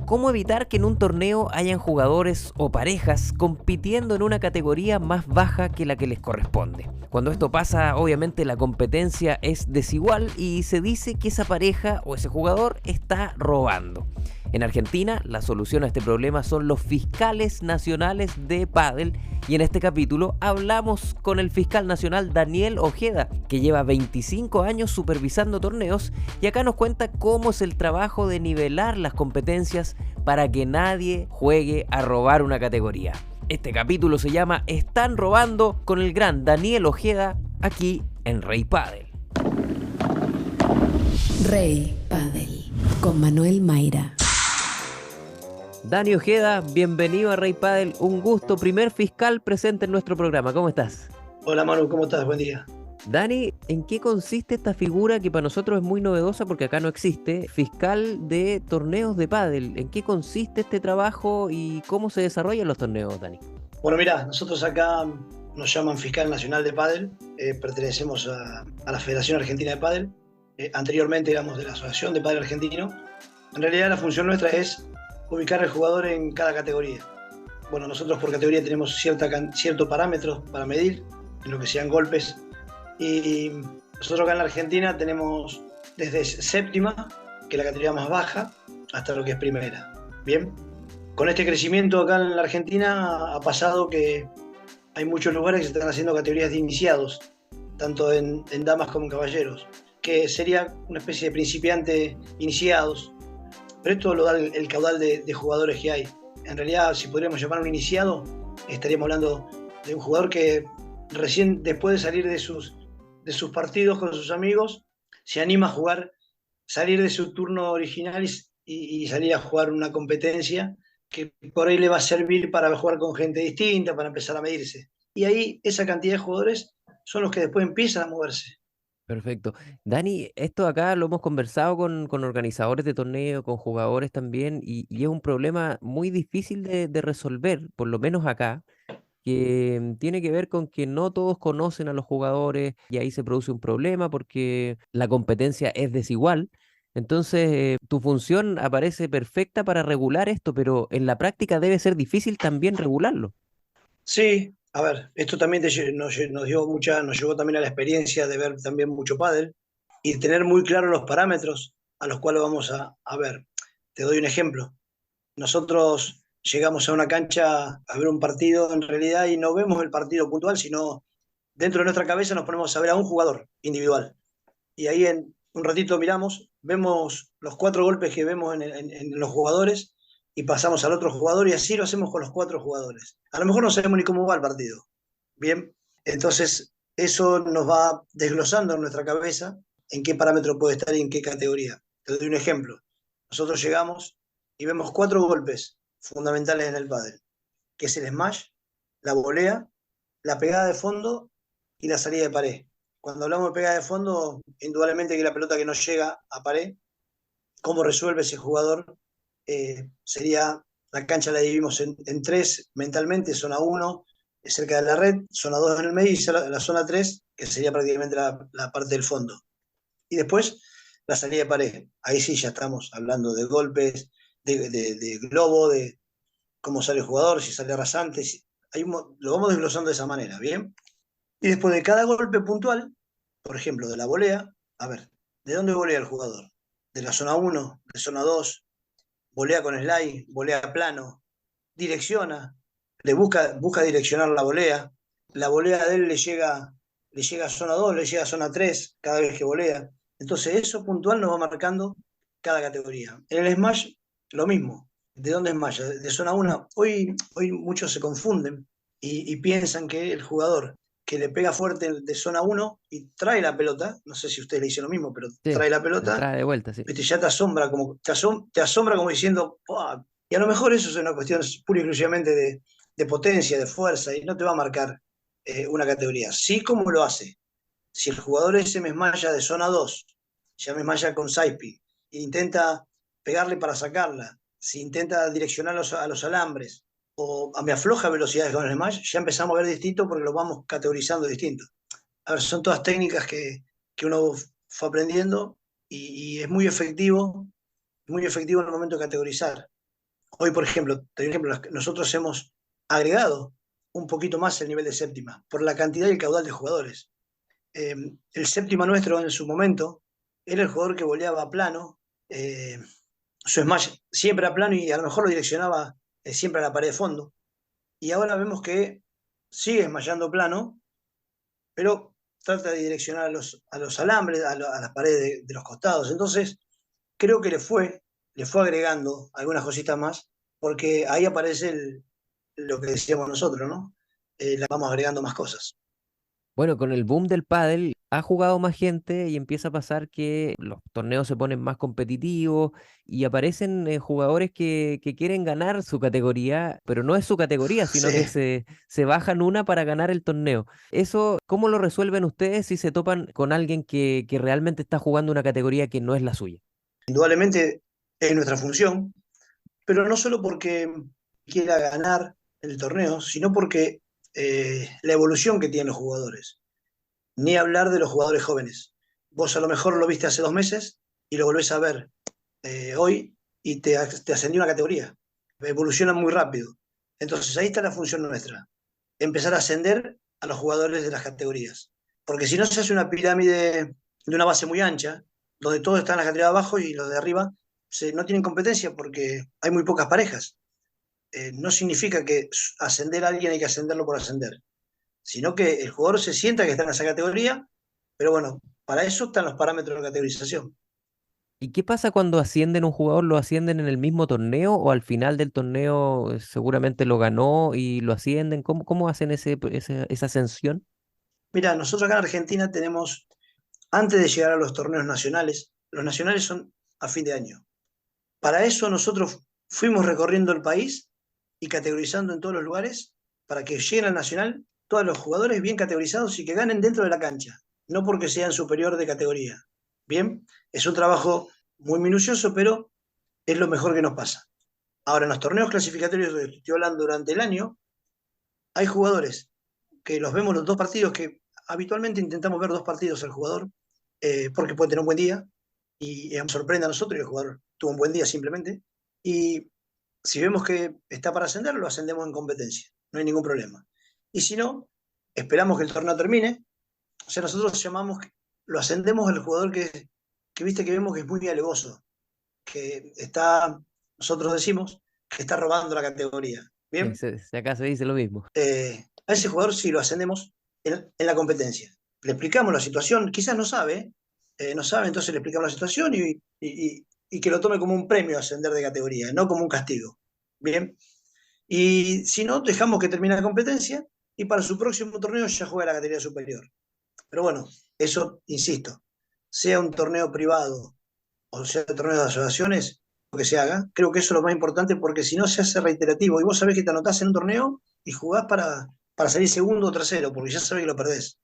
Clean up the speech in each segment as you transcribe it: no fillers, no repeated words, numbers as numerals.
¿Cómo evitar que en un torneo hayan jugadores o parejas compitiendo en una categoría más baja que la que les corresponde? Cuando esto pasa, obviamente la competencia es desigual y se dice que esa pareja o ese jugador está robando. En Argentina, la solución a este problema son los fiscales nacionales de pádel, y en este capítulo hablamos con el fiscal nacional Daniel Ojeda, que lleva 25 años supervisando torneos, y acá nos cuenta cómo es el trabajo de nivelar las competencias para que nadie juegue a robar una categoría. Este capítulo se llama Están robando con el gran Daniel Ojeda, aquí en Rey Pádel. Rey Pádel con Manuel Mayra. Dani Ojeda, bienvenido a Rey Pádel, un gusto, primer fiscal presente en nuestro programa, ¿cómo estás? Hola Manu, ¿cómo estás? Buen día. Dani, ¿en qué consiste esta figura que para nosotros es muy novedosa porque acá no existe? Fiscal de torneos de pádel. ¿En qué consiste este trabajo y cómo se desarrollan los torneos, Dani? Bueno, mirá, nosotros acá nos llaman Fiscal Nacional de Pádel, pertenecemos a la Federación Argentina de Pádel, anteriormente éramos de la Asociación de Pádel Argentino. En realidad la función nuestra es ubicar al jugador en cada categoría. Bueno, nosotros por categoría tenemos cierto parámetro para medir, en lo que sean golpes, y nosotros acá en la Argentina tenemos desde séptima, que es la categoría más baja, hasta lo que es primera. Bien, con este crecimiento acá en la Argentina ha pasado que hay muchos lugares que se están haciendo categorías de iniciados, tanto en damas como en caballeros, que sería una especie de principiante iniciados, pero esto lo da el caudal de jugadores que hay. En realidad, si podríamos llamar un iniciado, estaríamos hablando de un jugador que recién después de salir de sus partidos con sus amigos, se anima a jugar, salir de su turno original y salir a jugar una competencia que por ahí le va a servir para jugar con gente distinta, para empezar a medirse. Y ahí esa cantidad de jugadores son los que después empiezan a moverse. Perfecto. Dani, esto acá lo hemos conversado con organizadores de torneos, con jugadores también, y es un problema muy difícil de resolver, por lo menos acá, que tiene que ver con que no todos conocen a los jugadores y ahí se produce un problema porque la competencia es desigual. Entonces, tu función aparece perfecta para regular esto, pero en la práctica debe ser difícil también regularlo. Sí, a ver, esto también nos llevó también a la experiencia de ver también mucho pádel y tener muy claros los parámetros a los cuales vamos a ver. Te doy un ejemplo. Nosotros llegamos a una cancha a ver un partido en realidad y no vemos el partido puntual, sino dentro de nuestra cabeza nos ponemos a ver a un jugador individual. Y ahí en un ratito miramos, vemos los 4 golpes que vemos en los jugadores y pasamos al otro jugador y así lo hacemos con los 4 jugadores. A lo mejor no sabemos ni cómo va el partido. Bien, entonces eso nos va desglosando en nuestra cabeza en qué parámetro puede estar y en qué categoría. Te doy un ejemplo. Nosotros llegamos y vemos 4 golpes fundamentales en el pádel, que es el smash, la volea, la pegada de fondo y la salida de pared. Cuando hablamos de pegada de fondo, indudablemente que la pelota que no llega a pared, cómo resuelve ese jugador, sería, la cancha la dividimos en 3 mentalmente, zona 1 cerca de la red, zona 2 en el medio y la zona 3 que sería prácticamente la parte del fondo. Y después la salida de pared. Ahí sí ya estamos hablando de golpes, de globo, de cómo sale el jugador, si sale rasante. Lo vamos desglosando de esa manera, ¿bien? Y después de cada golpe puntual, por ejemplo, de la volea, a ver, ¿de dónde volea el jugador? ¿De la zona 1, de zona 2, volea con slide, volea plano, direcciona, busca direccionar la volea de él le llega a zona 2, le llega a zona 3 cada vez que volea. Entonces eso puntual nos va marcando cada categoría. En el Smash, lo mismo. ¿De dónde es Smash? De zona 1. Hoy muchos se confunden y piensan que el jugador que le pega fuerte de zona 1 y trae la pelota, no sé si ustedes le dicen lo mismo, pero Sí, trae la la pelota, trae de vuelta, sí. ¿viste? Ya te asombra como diciendo, "Oh", y a lo mejor eso es una cuestión pura y exclusivamente de potencia, de fuerza, y no te va a marcar una categoría. Sí, como lo hace. Si el jugador ese me esmalla de zona 2, ya me esmalla con Saipi, e intenta pegarle para sacarla, si intenta direccionar a los alambres, o me afloja velocidades con el smash, ya empezamos a ver distinto porque lo vamos categorizando distinto. A ver, son todas técnicas que uno fue aprendiendo y es muy efectivo en el momento de categorizar. Hoy, por ejemplo, te doy un ejemplo, nosotros hemos agregado un poquito más el nivel de séptima por la cantidad y el caudal de jugadores. El séptima nuestro en su momento era el jugador que voleaba a plano, eh, su smash siempre a plano y a lo mejor lo direccionaba siempre a la pared de fondo. Y ahora vemos que sigue smashando plano, pero trata de direccionar a los alambres, a las paredes de los costados. Entonces, creo que le fue agregando algunas cositas más, porque ahí aparece lo que decíamos nosotros, ¿no? Le vamos agregando más cosas. Bueno, con el boom del pádel ha jugado más gente y empieza a pasar que los torneos se ponen más competitivos y aparecen jugadores que quieren ganar su categoría, pero no es su categoría, sino que Sí, se bajan una para ganar el torneo. Eso, ¿cómo lo resuelven ustedes si se topan con alguien que realmente está jugando una categoría que no es la suya? indudablemente es nuestra función, pero no solo porque quiera ganar el torneo, sino porque la evolución que tienen los jugadores. Ni hablar de los jugadores jóvenes. Vos a lo mejor lo viste hace 2 meses y lo volvés a ver hoy y te ascendió una categoría. Evoluciona muy rápido. Entonces ahí está la función nuestra. Empezar a ascender a los jugadores de las categorías. Porque si no se hace una pirámide de una base muy ancha, donde todos están en la categoría de abajo y los de arriba no tienen competencia porque hay muy pocas parejas. No significa que ascender a alguien hay que ascenderlo por ascender, sino que el jugador se sienta que está en esa categoría, pero bueno, para eso están los parámetros de categorización. ¿Y qué pasa cuando ascienden un jugador? ¿Lo ascienden en el mismo torneo o al final del torneo seguramente lo ganó y lo ascienden? ¿Cómo hacen esa ascensión? Mira, nosotros acá en Argentina tenemos, antes de llegar a los nacionales son a fin de año. Para eso nosotros fuimos recorriendo el país y categorizando en todos los lugares para que lleguen al nacional todos los jugadores bien categorizados y que ganen dentro de la cancha, no porque sean superior de categoría. Bien, es un trabajo muy minucioso, pero es lo mejor que nos pasa. Ahora, en los torneos clasificatorios que estoy hablando durante el año, hay jugadores que los vemos los 2 partidos, que habitualmente intentamos ver 2 partidos al jugador, porque puede tener un buen día y nos sorprende a nosotros y el jugador tuvo un buen día simplemente. Y si vemos que está para ascender, lo ascendemos en competencia, no hay ningún problema. Y si no, esperamos que el torneo termine. O sea, nosotros llamamos, lo ascendemos al jugador que viste que vemos que es muy alevoso, que está, nosotros decimos, que está robando la categoría. Bien, Acá se dice lo mismo. a ese jugador sí lo ascendemos en la competencia. Le explicamos la situación, quizás no sabe, entonces le explicamos la situación y que lo tome como un premio ascender de categoría, no como un castigo. Bien, y si no, dejamos que termine la competencia y para su próximo torneo ya juega la categoría superior. Pero bueno, eso, insisto, sea un torneo privado o sea un torneo de asociaciones, lo que se haga, creo que eso es lo más importante porque si no se hace reiterativo y vos sabés que te anotás en un torneo y jugás para salir segundo o tercero, porque ya sabés que lo perdés.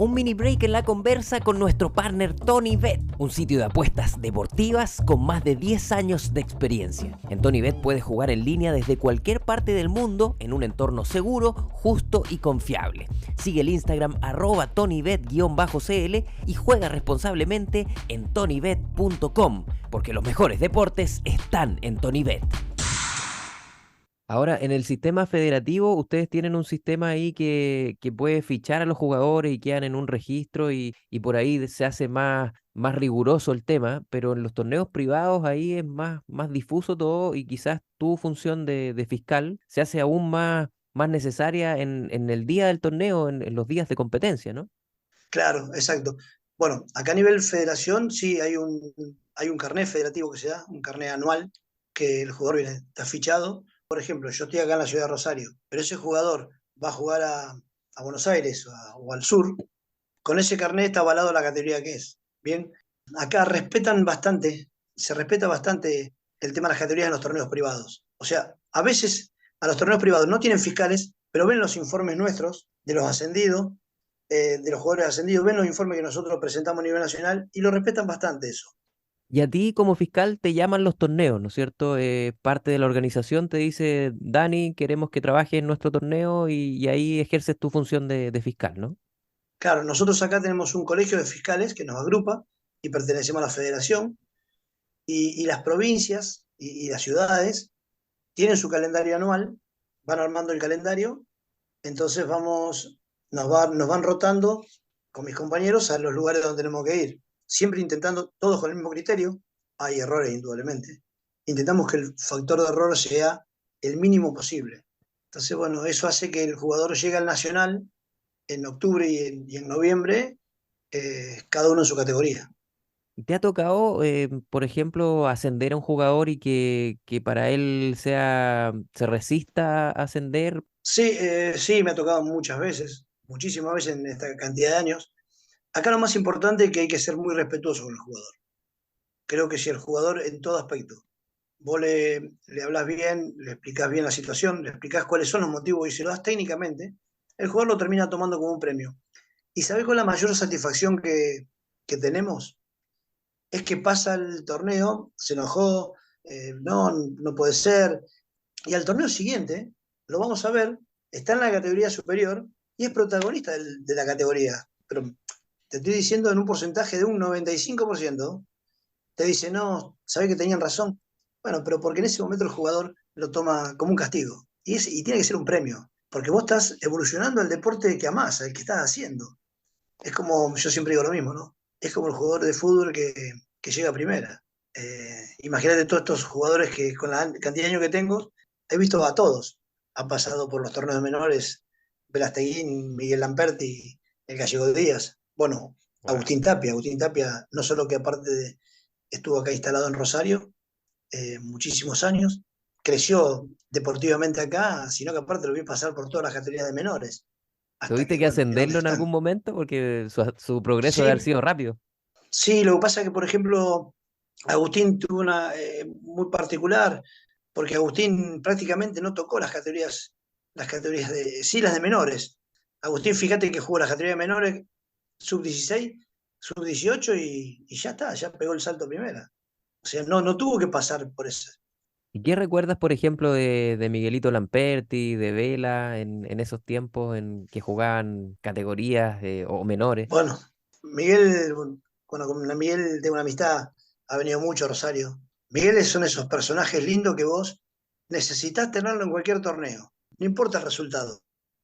Un mini break en la conversa con nuestro partner TonyBet, un sitio de apuestas deportivas con más de 10 años de experiencia. En TonyBet puedes jugar en línea desde cualquier parte del mundo en un entorno seguro, justo y confiable. Sigue el Instagram @TonyBet_CL y juega responsablemente en TonyBet.com, porque los mejores deportes están en TonyBet. Ahora, en el sistema federativo, ustedes tienen un sistema ahí que puede fichar a los jugadores y quedan en un registro y por ahí se hace más riguroso el tema, pero en los torneos privados ahí es más difuso todo y quizás tu función de fiscal se hace aún más necesaria en el día del torneo, en los días de competencia, ¿no? Claro, exacto. Bueno, acá a nivel federación sí hay un carnet federativo que se da, un carnet anual, que el jugador viene, está fichado. Por ejemplo, yo estoy acá en la ciudad de Rosario, pero ese jugador va a jugar a Buenos Aires o al sur, con ese carnet está avalado la categoría que es. Bien, acá se respeta bastante el tema de las categorías en los torneos privados. O sea, a veces a los torneos privados no tienen fiscales, pero ven los informes nuestros de los ascendidos, de los jugadores ascendidos, ven los informes que nosotros presentamos a nivel nacional y lo respetan bastante eso. Y a ti como fiscal te llaman los torneos, ¿no es cierto? Parte de la organización te dice, Dani, queremos que trabajes en nuestro torneo y ahí ejerces tu función de fiscal, ¿no? Claro, nosotros acá tenemos un colegio de fiscales que nos agrupa y pertenecemos a la federación y las provincias y las ciudades tienen su calendario anual, van armando el calendario, entonces nos van rotando con mis compañeros a los lugares donde tenemos que ir, siempre intentando todos con el mismo criterio. Hay errores, indudablemente. Intentamos que el factor de error sea el mínimo posible. Entonces, bueno, eso hace que el jugador llegue al Nacional en octubre y en noviembre, cada uno en su categoría. ¿Te ha tocado, por ejemplo, ascender a un jugador y que para él se resista a ascender? Sí, sí, me ha tocado muchas veces, muchísimas veces en esta cantidad de años. Acá lo más importante es que hay que ser muy respetuoso con el jugador. Creo que si el jugador en todo aspecto, vos le hablas bien, le explicás bien la situación, le explicás cuáles son los motivos y se lo das técnicamente, el jugador lo termina tomando como un premio. ¿Y sabés con la mayor satisfacción que tenemos? Es que pasa el torneo, se enojó, no, no puede ser, y al torneo siguiente lo vamos a ver, está en la categoría superior y es protagonista de la categoría. Pero te estoy diciendo en un porcentaje de un 95%, te dice, no, sabés que tenían razón. Bueno, pero porque en ese momento el jugador lo toma como un castigo. Y tiene que ser un premio, porque vos estás evolucionando el deporte que amás, el que estás haciendo. Es como, yo siempre digo lo mismo, ¿no? Es como el jugador de fútbol que llega a primera. Imagínate todos estos jugadores que con la cantidad de años que tengo, he visto a todos. Han pasado por los torneos menores, Velasteguín, Miguel Lamperti, el Gallego Díaz. Bueno, Wow. Agustín Tapia, no solo que aparte estuvo acá instalado en Rosario muchísimos años, creció deportivamente acá, sino que aparte lo vi pasar por todas las categorías de menores, hasta ¿Tuviste que, que bueno, mira dónde ascenderlo en algún están. momento? Porque su progreso debe haber Sí, sido rápido. sí, lo que pasa es que, por ejemplo, Agustín tuvo una muy particular, porque Agustín prácticamente no tocó las categorías sí, las de menores. Agustín, fíjate que jugó las categorías de menores, sub 16, sub 18 y ya está, ya pegó el salto a primera. O sea, no, no tuvo que pasar por eso. ¿Y qué recuerdas, por ejemplo, de Miguelito Lamperti, de Vela, en esos tiempos en que jugaban categorías o menores? Bueno, Miguel, bueno, con Miguel tengo una amistad, ha venido mucho a Rosario. Miguel son esos personajes lindos que vos necesitas tenerlo en cualquier torneo. No importa el resultado,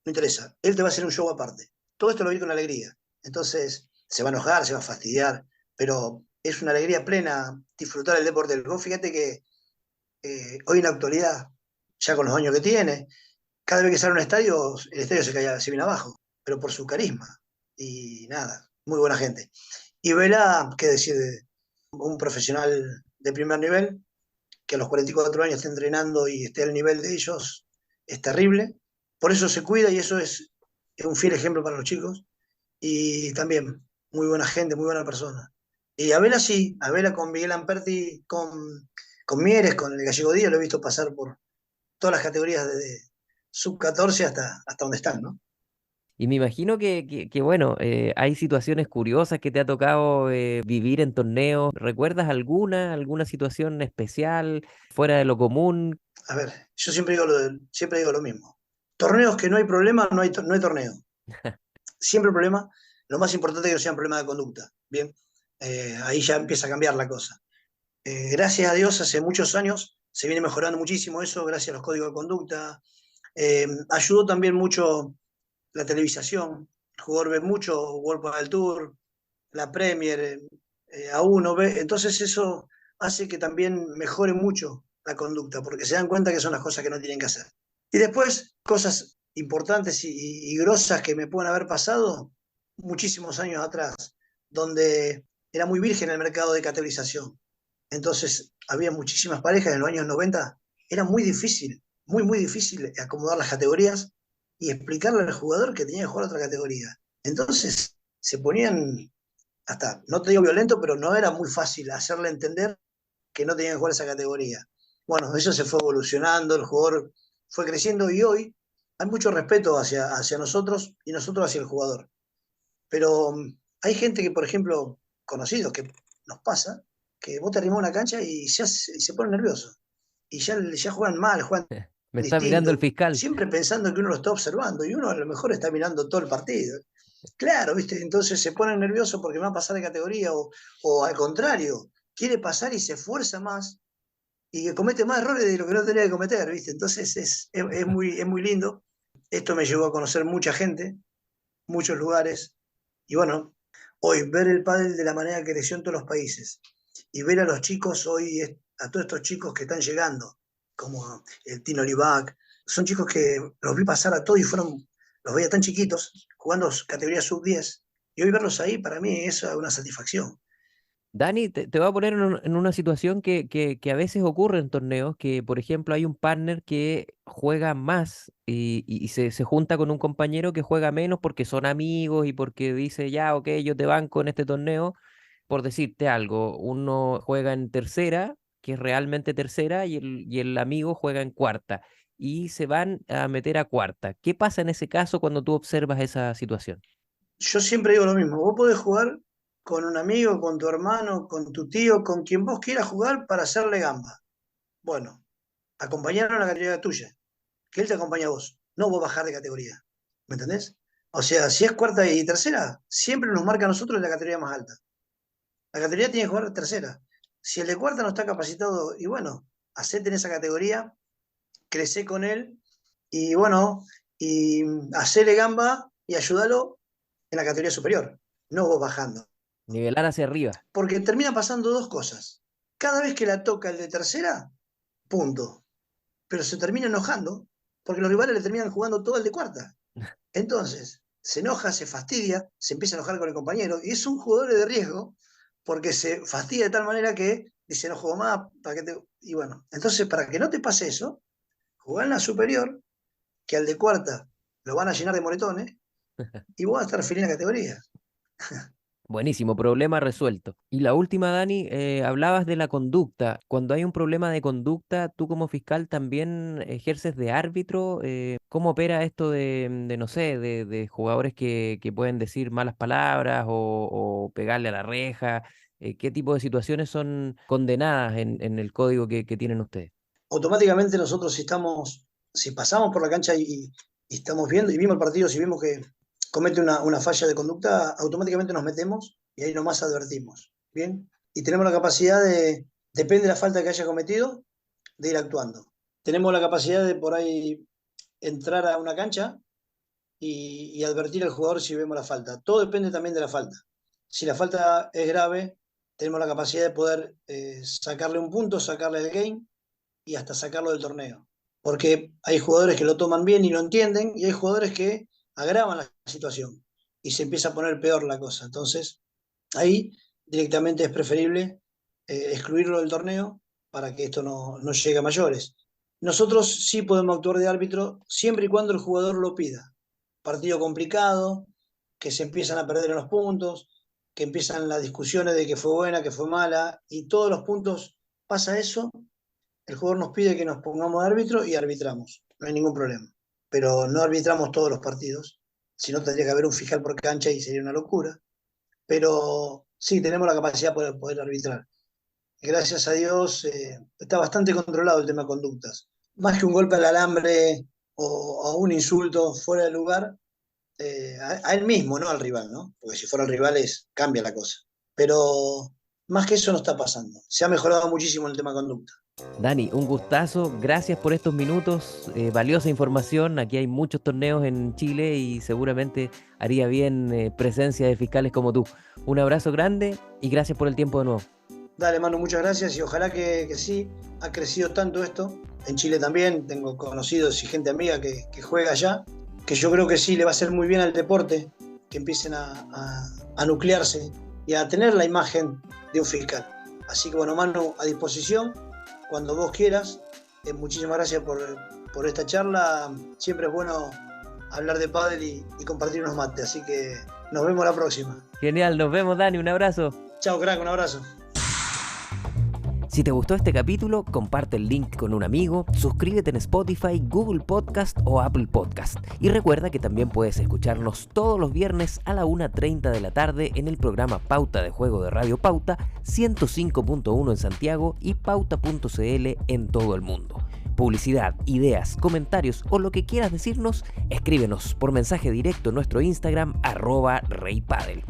no interesa. Él te va a hacer un show aparte. Todo esto lo vi con alegría. Entonces, se va a enojar, se va a fastidiar, pero es una alegría plena disfrutar el deporte del golf. Fíjate que hoy en la actualidad, ya con los años que tiene, cada vez que sale a un estadio, el estadio se viene abajo, pero por su carisma. Y nada, muy buena gente. Y Vela, qué decir, un profesional de primer nivel, que a los 44 años esté entrenando y esté al nivel de ellos, es terrible. Por eso se cuida y eso es un fiel ejemplo para los chicos. Y también, muy buena gente, muy buena persona. Y a Vela sí, a Vela con Miguel Amperti, con Mieres, con el Gallego Díaz, lo he visto pasar por todas las categorías de sub 14 hasta donde están, ¿no? Y me imagino bueno, hay situaciones curiosas que te ha tocado vivir en torneos. ¿Recuerdas alguna situación especial, fuera de lo común? A ver, yo siempre digo lo mismo. Torneos que no hay problema, no hay torneo. Siempre el problema, lo más importante es que no sea un problema de conducta. Bien, ahí ya empieza a cambiar la cosa. Gracias a Dios, hace muchos años se viene mejorando muchísimo eso, gracias a los códigos de conducta. Ayudó también mucho la televisación. El jugador ve mucho World Padel Tour, la Premier, A1, B. Entonces eso hace que también mejore mucho la conducta, porque se dan cuenta que son las cosas que no tienen que hacer. Y después, cosas importantes y grosas que me pueden haber pasado muchísimos años atrás, donde era muy virgen el mercado de categorización. Entonces, había muchísimas parejas en los años 90. Era muy difícil, muy difícil acomodar las categorías y explicarle al jugador que tenía que jugar otra categoría. Entonces, se ponían hasta, no te digo violento, pero no era muy fácil hacerle entender que no tenía que jugar esa categoría. Bueno, eso se fue evolucionando, el jugador fue creciendo y hoy hay mucho respeto hacia nosotros y nosotros hacia el jugador. Pero hay gente que, por ejemplo, conocidos, que nos pasa, que vos te arrimás a una cancha y ya se pone nervioso. Y ya juegan mal, juegan Me está mirando el distinto, fiscal. siempre pensando que uno lo está observando y uno a lo mejor está mirando todo el partido. Claro, ¿viste? Entonces se pone nervioso porque va a pasar de categoría o al contrario, quiere pasar y se esfuerza más y que comete más errores de lo que no tenía que cometer, ¿viste? Entonces es muy lindo. Esto me llevó a conocer mucha gente, muchos lugares, y bueno, hoy ver el pádel de la manera que creció en todos los países, y ver a los chicos hoy, a todos estos chicos que están llegando, como el Tino Libac, son chicos que los vi pasar a todos y los veía tan chiquitos, jugando categoría sub-10, y hoy verlos ahí para mí es una satisfacción. Dani, te voy a poner en una situación que a veces ocurre en torneos, que por ejemplo hay un partner que juega más y se junta con un compañero que juega menos porque son amigos y porque dice, ya, ok, yo te banco en este torneo. Por decirte algo, uno juega en tercera, que es realmente tercera, y el amigo juega en cuarta, y se van a meter a cuarta. ¿Qué pasa en ese caso cuando tú observas esa situación? Yo siempre digo lo mismo, vos podés jugar con un amigo, con tu hermano, con tu tío, con quien vos quieras jugar para hacerle gamba. Bueno, acompañarlo en la categoría tuya, que él te acompaña a vos, no vos bajar de categoría. ¿Me entendés? O sea, si es cuarta y tercera, siempre nos marca a nosotros la categoría más alta. La categoría tiene que jugar tercera. Si el de cuarta no está capacitado, y bueno, hacete en esa categoría, crecé con él, y bueno, y hacele gamba y ayúdalo en la categoría superior, no vos bajando. Nivelar hacia arriba. Porque termina pasando dos cosas. Cada vez que la toca el de tercera, punto. Pero se termina enojando porque los rivales le terminan jugando todo el de cuarta. Entonces, se enoja, se fastidia, se empieza a enojar con el compañero y es un jugador de riesgo porque se fastidia de tal manera que dice no juego más, ¿para qué te...? Y bueno, entonces para que no te pase eso, jugá en la superior, que al de cuarta lo van a llenar de moretones y vos vas a estar feliz en la categoría. Buenísimo, problema resuelto. Y la última, Dani, hablabas de la conducta. Cuando hay un problema de conducta, tú como fiscal también ejerces de árbitro. ¿Cómo opera esto de, no sé, de jugadores que pueden decir malas palabras o pegarle a la reja? ¿Qué tipo de situaciones son condenadas en el código que tienen ustedes? Automáticamente nosotros si pasamos por la cancha y estamos viendo, y vimos el partido, si vimos que comete una falla de conducta, automáticamente nos metemos y ahí nomás advertimos. ¿Bien? Y tenemos la capacidad depende de la falta que haya cometido, de ir actuando. Tenemos la capacidad de por ahí entrar a una cancha y advertir al jugador si vemos la falta. Todo depende también de la falta. Si la falta es grave, tenemos la capacidad de poder sacarle un punto, sacarle el game y hasta sacarlo del torneo. Porque hay jugadores que lo toman bien y lo entienden, y hay jugadores que agravan la situación y se empieza a poner peor la cosa. Entonces, ahí directamente es preferible excluirlo del torneo para que esto no llegue a mayores. Nosotros sí podemos actuar de árbitro siempre y cuando el jugador lo pida. Partido complicado, que se empiezan a perder en los puntos, que empiezan las discusiones de que fue buena, que fue mala, y todos los puntos pasa eso, el jugador nos pide que nos pongamos de árbitro y arbitramos, no hay ningún problema. Pero no arbitramos todos los partidos, si no tendría que haber un fiscal por cancha y sería una locura. Pero sí, tenemos la capacidad de poder arbitrar. Gracias a Dios está bastante controlado el tema de conductas. Más que un golpe al alambre o un insulto fuera de lugar, a él mismo, no al rival, ¿no? Porque si fuera el rival cambia la cosa. Pero más que eso no está pasando. Se ha mejorado muchísimo el tema de conducta. Dani, un gustazo, gracias por estos minutos, valiosa información. Aquí hay muchos torneos en Chile y seguramente haría bien presencia de fiscales como tú. Un abrazo grande y gracias por el tiempo de nuevo. Dale, Manu, muchas gracias y ojalá que sí, ha crecido tanto esto. En Chile también tengo conocidos y gente amiga que juega allá, que yo creo que sí le va a hacer muy bien al deporte, que empiecen a nuclearse y a tener la imagen de un fiscal. Así que bueno, Manu, a disposición, cuando vos quieras. Muchísimas gracias por esta charla. Siempre es bueno hablar de pádel y compartir unos mates, así que nos vemos la próxima. Genial, nos vemos, Dani, un abrazo. Chao, crack, un abrazo. Si te gustó este capítulo, comparte el link con un amigo, suscríbete en Spotify, Google Podcast o Apple Podcast. Y recuerda que también puedes escucharnos todos los viernes a la 1:30 de la tarde en el programa Pauta de Juego de Radio Pauta, 105.1 en Santiago y pauta.cl en todo el mundo. Publicidad, ideas, comentarios o lo que quieras decirnos, escríbenos por mensaje directo en nuestro Instagram @reypadel.